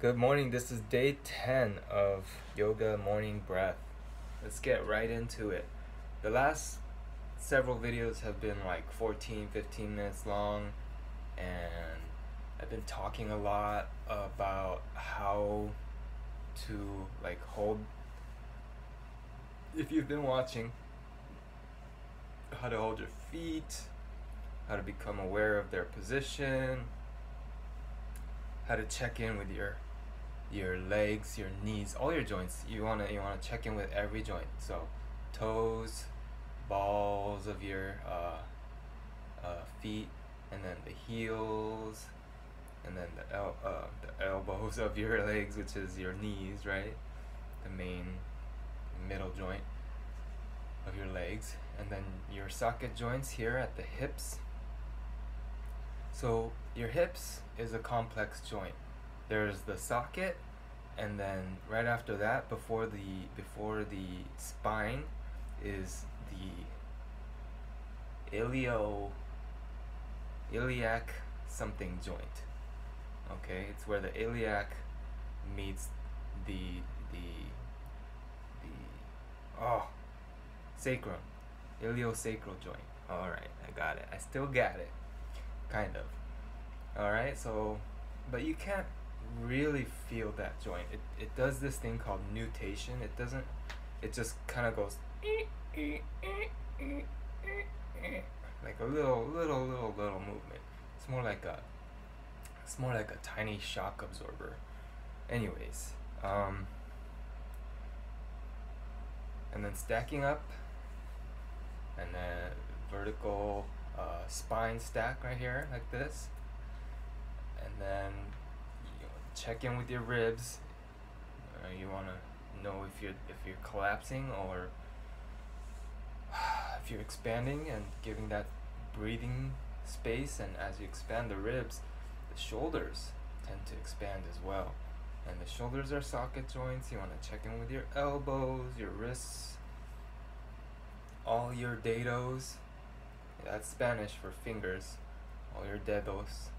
Good morning. This is day 10 of Yoga Morning Breath. Let's get right into it. The last several videos have been like 14, 15 minutes long, and I've been talking a lot about how to hold, if you've been watching, how to hold your feet, how to become aware of their position, how to check in with your legs, your knees, all your joints. You wanna check in with every joint. So toes, balls of your feet, and then the heels, and then the elbows of your legs, which is your knees, right? The main middle joint of your legs, and then your socket joints here at the hips. So your hips is a complex joint. There's the socket, and then right after that, before the spine, is the iliac something joint. Okay, it's where the iliac meets the sacrum, iliosacral joint. All right, I got it. I still got it, kind of. All right, so, but you can't really feel that joint. It does this thing called nutation. It just kind of goes like a little movement. It's more like a tiny shock absorber. Anyways, and then stacking up, and then vertical spine stack right here like this, and then check in with your ribs. You want to know if you're collapsing or if you're expanding and giving that breathing space. And as you expand the ribs, the shoulders tend to expand as well. And the shoulders are socket joints. You want to check in with your elbows, your wrists, all your dedos. That's Spanish for fingers. All your dedos.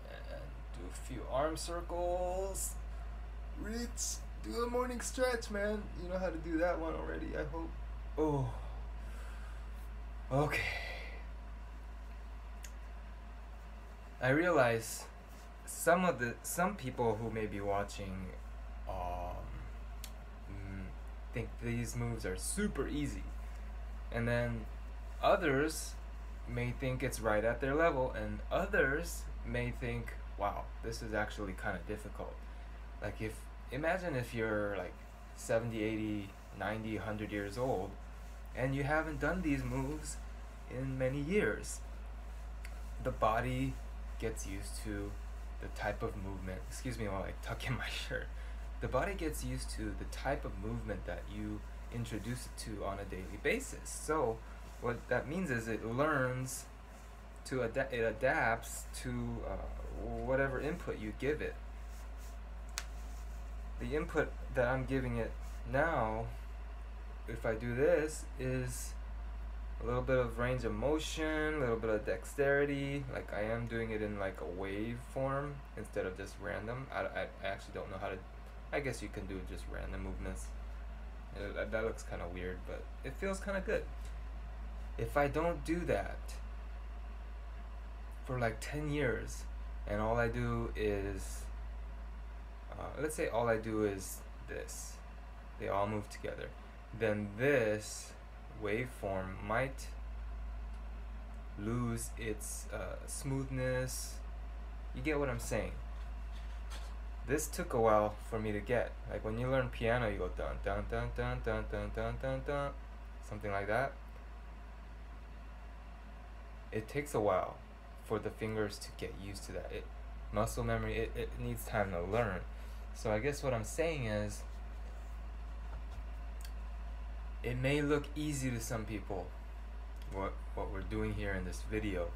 And do a few arm circles. Reach. Do a morning stretch, man. You know how to do that one already, I hope. Oh. Okay. I realize some people who may be watching think these moves are super easy, and then others may think it's right at their level, and others may think, wow, this is actually kind of difficult. Like, imagine if you're like 70, 80, 90, 100 years old and you haven't done these moves in many years. The body gets used to the type of movement. Excuse me while I tuck in my shirt. The body gets used to the type of movement that you introduce it to on a daily basis. So what that means is it learns to it adapts to whatever input you give it. The input that I'm giving it now, if I do this, is a little bit of range of motion, a little bit of dexterity. Like, I am doing it in like a wave form instead of just random. I actually don't know how to. I guess you can do just random movements. That looks kind of weird, but it feels kind of good. If I don't do that for like 10 years, and all I do is, let's say all I do is this, they all move together, then this waveform might lose its smoothness. You get what I'm saying? This took a while for me to get. Like, when you learn piano, you go dun dun dun dun dun dun dun dun dun, something like that. It takes a while for the fingers to get used to that. Muscle memory, it needs time to learn. So I guess what I'm saying is, it may look easy to some people, what we're doing here in this video.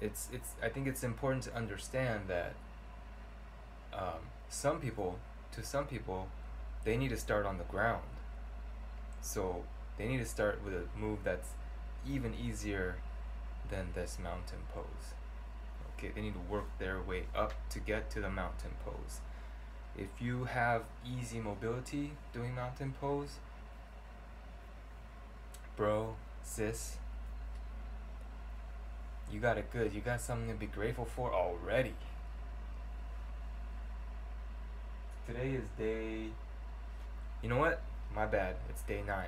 I think it's important to understand that some people, they need to start on the ground. So they need to start with a move that's even easier than this mountain pose. Okay, they need to work their way up to get to the mountain pose. If you have easy mobility doing mountain pose, bro, sis, you got it good. You got something to be grateful for already. Today is day... You know what? My bad. It's day 9.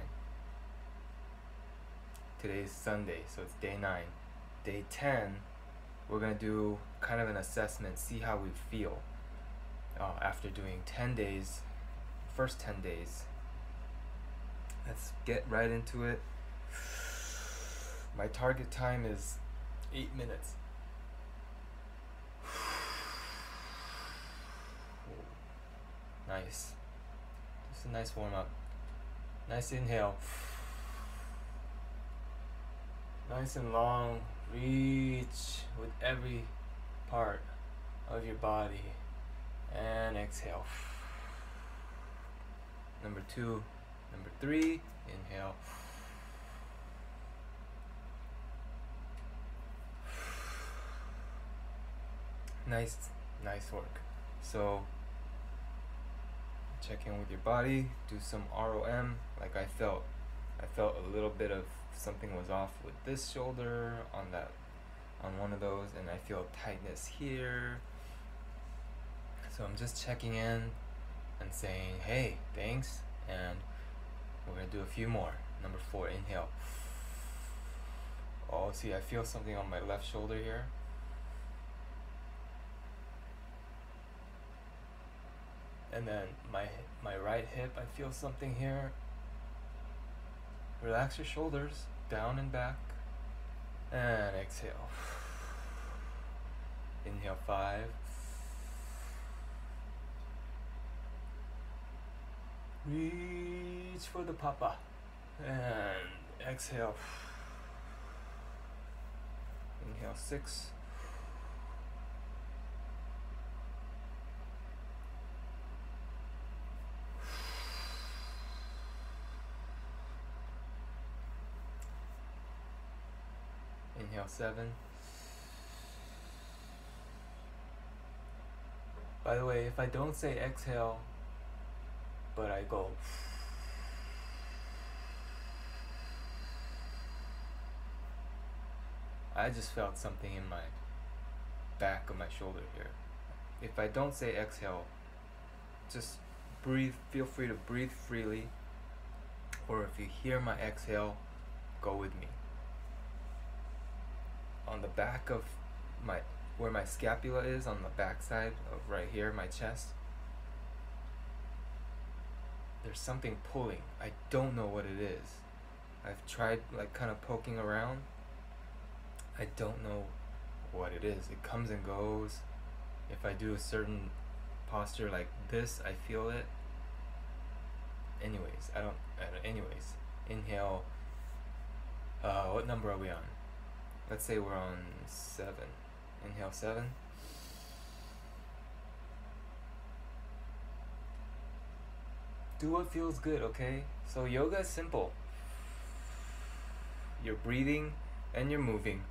Today is Sunday, so it's day 9. Day 10, we're going to do kind of an assessment, see how we feel after doing 10 days, first 10 days. Let's get right into it. My target time is 8 minutes. Nice. Just a nice warm up. Nice inhale. Nice and long. Reach with every part of your body. And exhale. Number 2. Number 3. Inhale. Nice work. So check in with your body, do some ROM. Like I felt a little bit of something was off with this shoulder on one of those, and I feel tightness here. So I'm just checking in and saying, hey, thanks, and we're gonna do a few more. Number 4, inhale. Oh, see, I feel something on my left shoulder here. And then my right hip, I feel something here. Relax your shoulders, down and back. And exhale. Inhale 5. Reach for the papa. And exhale. Inhale 6. Inhale 7. By the way, if I don't say exhale, but I go, I just felt something in my back of my shoulder here. If I don't say exhale, just breathe, feel free to breathe freely, or if you hear my exhale, go with me. On the back of where my scapula is, on the back side of right here, my chest, there's something pulling. I don't know what it is. I've tried like kind of poking around. I don't know what it is. It comes and goes. If I do a certain posture like this, I feel it. Anyways, anyways, inhale. What number are we on? Let's say we're on 7. Inhale 7. Do what feels good, okay? So yoga is simple. You're breathing and you're moving.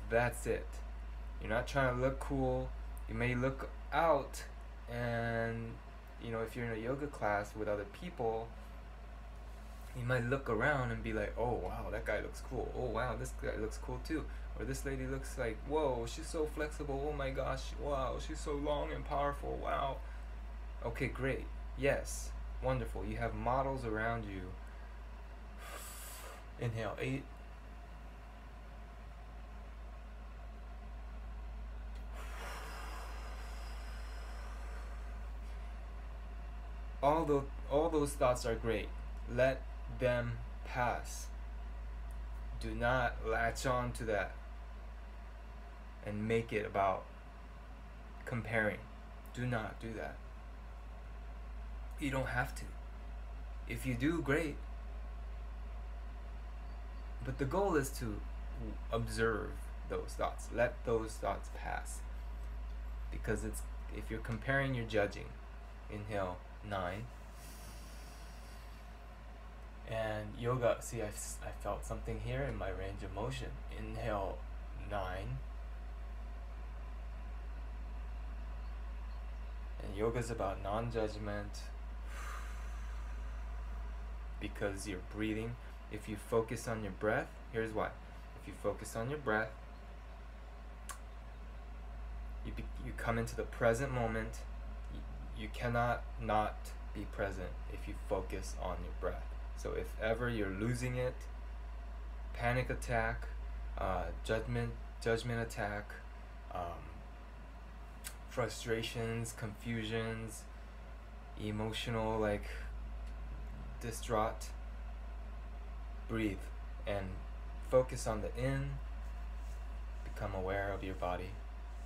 That's it. You're not trying to look cool. You may look out, and if you're in a yoga class with other people, you might look around and be like, oh wow, that guy looks cool. Oh wow, this guy looks cool too. Or this lady looks like, whoa, she's so flexible. Oh my gosh, wow, she's so long and powerful. Wow. Okay, great. Yes, wonderful. You have models around you. Inhale 8. All those thoughts are great. Let them pass. Do not latch on to that and make it about comparing. Do not do that. You don't have to. If you do, great. But the goal is to observe those thoughts. Let those thoughts pass. Because if you're comparing, you're judging. Inhale 9. And yoga, see, I felt something here in my range of motion. Inhale 9. And yoga is about non-judgment, because you're breathing. If you focus on your breath, here's why. If you focus on your breath, you come into the present moment. You cannot not be present if you focus on your breath. So if ever you're losing it, panic attack, judgment attack, frustrations, confusions, emotional, like distraught, breathe and focus on the in. Become aware of your body.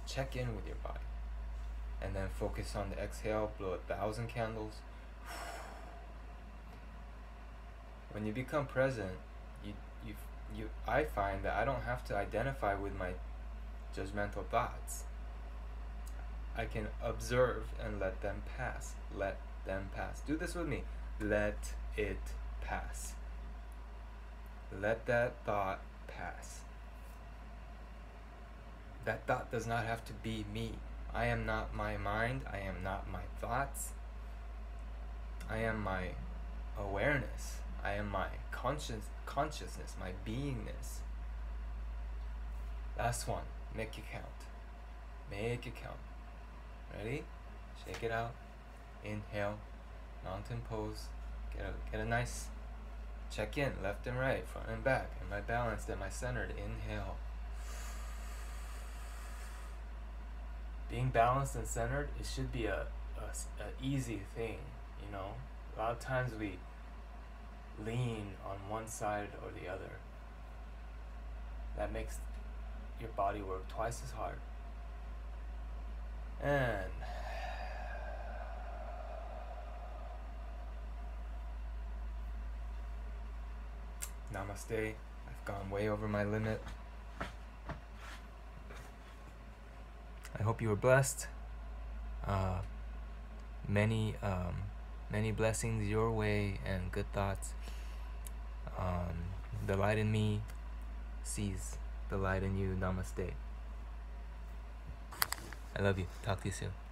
Check in with your body. And then focus on the exhale. Blow 1,000 candles. When you become present, I find that I don't have to identify with my judgmental thoughts. I can observe and let them pass. Let them pass. Do this with me. Let it pass. Let that thought pass. That thought does not have to be me. I am not my mind. I am not my thoughts. I am my awareness. I am my consciousness, my beingness. Last one. Make it count. Make it count. Ready? Shake it out. Inhale. Mountain pose. Get a nice check in, left and right, front and back. Am I balanced? Am I centered? Inhale. Being balanced and centered, it should be a easy thing, you know. A lot of times we lean on one side or the other. That makes your body work twice as hard. And namaste. I've gone way over my limit. I hope you were blessed. Many blessings your way and good thoughts. The light in me sees the light in you. Namaste. I love you. Talk to you soon.